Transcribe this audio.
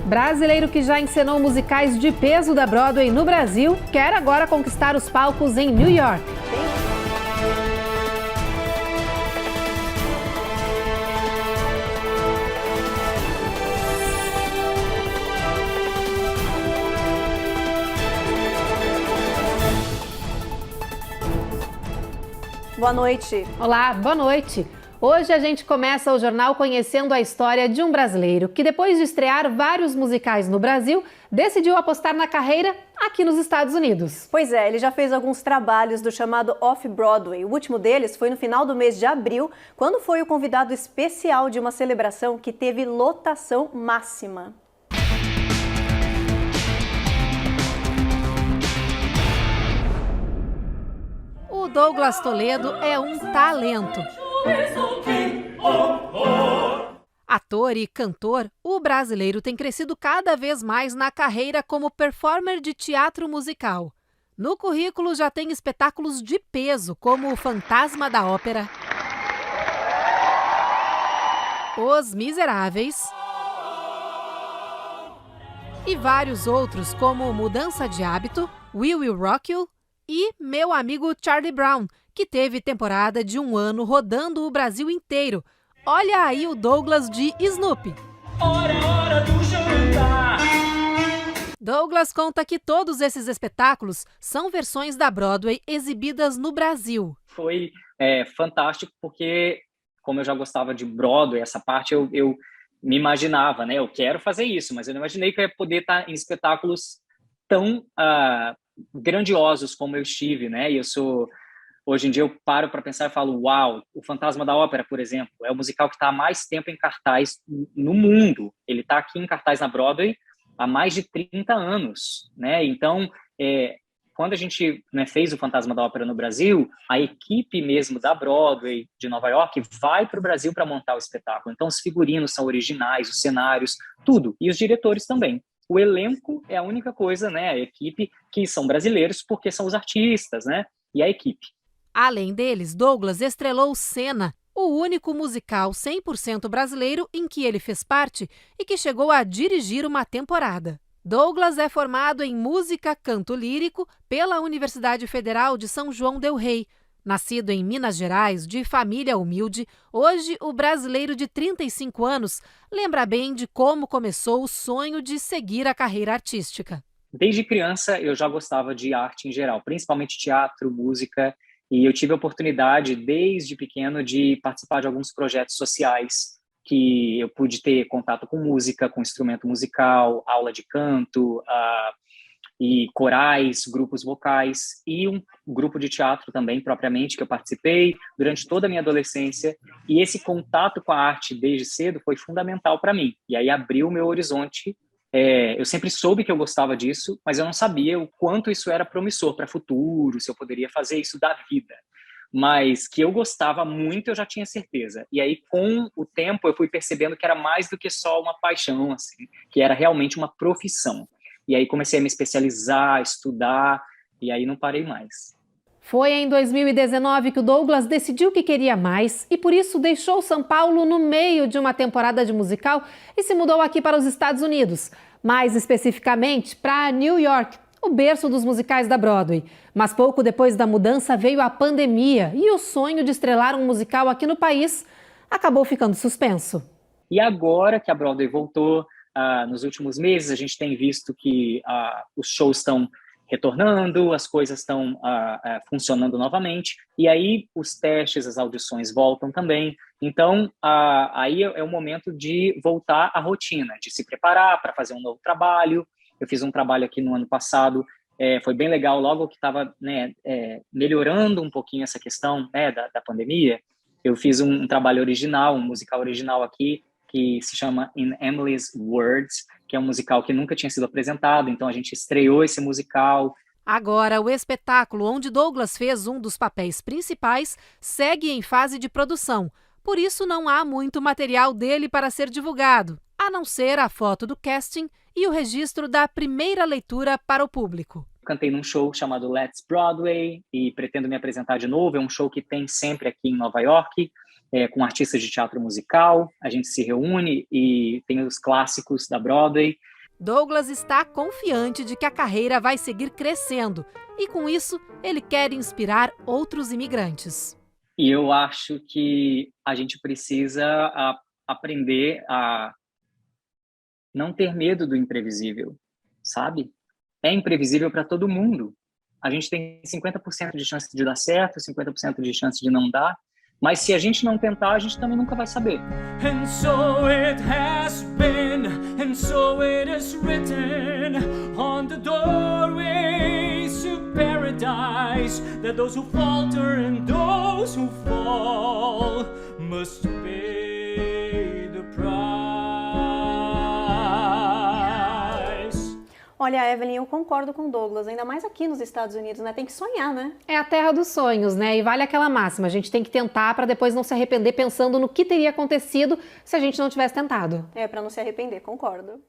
Brasileiro que já encenou musicais de peso da Broadway no Brasil, quer agora conquistar os palcos em New York. Boa noite. Olá, boa noite. Hoje a gente começa o jornal conhecendo a história de um brasileiro que, depois de estrear vários musicais no Brasil, decidiu apostar na carreira aqui nos Estados Unidos. Pois é, ele já fez alguns trabalhos do chamado Off-Broadway. O último deles foi no final do mês de abril, quando foi o convidado especial de uma celebração que teve lotação máxima. O Douglas Toledo é um talento. Ator e cantor, o brasileiro tem crescido cada vez mais na carreira como performer de teatro musical. No currículo já tem espetáculos de peso, como o Fantasma da Ópera, Os Miseráveis e vários outros, como Mudança de Hábito, We Will Rock You e Meu Amigo Charlie Brown, que teve temporada de 1 ano rodando o Brasil inteiro. Olha aí o Douglas de Snoopy. Hora do jantar. Douglas conta que todos esses espetáculos são versões da Broadway exibidas no Brasil. Foi fantástico porque, como eu já gostava de Broadway, essa parte eu me imaginava, né? Eu quero fazer isso, mas eu não imaginei que eu ia poder estar em espetáculos tão grandiosos como eu estive, né? E hoje em dia eu paro para pensar e falo, uau, o Fantasma da Ópera, por exemplo, é o musical que está há mais tempo em cartaz no mundo. Ele está aqui em cartaz na Broadway há mais de 30 anos, né? Então, quando a gente fez o Fantasma da Ópera no Brasil, a equipe mesmo da Broadway de Nova York vai para o Brasil para montar o espetáculo. Então, os figurinos são originais, os cenários, tudo. E os diretores também. O elenco é a única coisa, né? A equipe que são brasileiros porque são os artistas, né? E a equipe. Além deles, Douglas estrelou Cena, o único musical 100% brasileiro em que ele fez parte e que chegou a dirigir uma temporada. Douglas é formado em música canto lírico pela Universidade Federal de São João del Rei. Nascido em Minas Gerais, de família humilde, hoje o brasileiro de 35 anos lembra bem de como começou o sonho de seguir a carreira artística. Desde criança eu já gostava de arte em geral, principalmente teatro, música, e eu tive a oportunidade desde pequeno de participar de alguns projetos sociais que eu pude ter contato com música, com instrumento musical, aula de canto, e corais, grupos vocais e um grupo de teatro também, propriamente, que eu participei durante toda a minha adolescência. E esse contato com a arte desde cedo foi fundamental para mim. E aí abriu o meu horizonte. Eu sempre soube que eu gostava disso, mas eu não sabia o quanto isso era promissor para o futuro, se eu poderia fazer isso da vida. Mas que eu gostava muito, eu já tinha certeza. E aí, com o tempo, eu fui percebendo que era mais do que só uma paixão, assim, que era realmente uma profissão. E aí comecei a me especializar, estudar, e aí não parei mais. Foi em 2019 que o Douglas decidiu que queria mais e por isso deixou São Paulo no meio de uma temporada de musical e se mudou aqui para os Estados Unidos, mais especificamente para New York, o berço dos musicais da Broadway. Mas pouco depois da mudança veio a pandemia e o sonho de estrelar um musical aqui no país acabou ficando suspenso. E agora que a Broadway voltou, nos últimos meses, a gente tem visto que os shows estão retornando, as coisas estão funcionando novamente, e aí os testes, as audições voltam também. Então, aí é o momento de voltar à rotina, de se preparar para fazer um novo trabalho. Eu fiz um trabalho aqui no ano passado, foi bem legal, logo que estava melhorando um pouquinho essa questão da pandemia. Eu fiz um trabalho original, um musical original aqui, que se chama In Emily's Words, que é um musical que nunca tinha sido apresentado, então a gente estreou esse musical. Agora, o espetáculo onde Douglas fez um dos papéis principais segue em fase de produção, por isso não há muito material dele para ser divulgado, a não ser a foto do casting e o registro da primeira leitura para o público. Cantei num show chamado Let's Broadway e pretendo me apresentar de novo, é um show que tem sempre aqui em Nova York. com artistas de teatro musical, a gente se reúne e tem os clássicos da Broadway. Douglas está confiante de que a carreira vai seguir crescendo e, com isso, ele quer inspirar outros imigrantes. E eu acho que a gente precisa aprender a não ter medo do imprevisível, sabe? É imprevisível para todo mundo. A gente tem 50% de chance de dar certo, 50% de chance de não dar, mas se a gente não tentar, a gente também nunca vai saber. And so it has been, and so it is written on the doorways to paradise, that those who falter and those who fall must pay the price. Olha, Evelyn, eu concordo com o Douglas, ainda mais aqui nos Estados Unidos, né? Tem que sonhar, né? É a terra dos sonhos, né? E vale aquela máxima, a gente tem que tentar para depois não se arrepender pensando no que teria acontecido se a gente não tivesse tentado. É, para não se arrepender, concordo.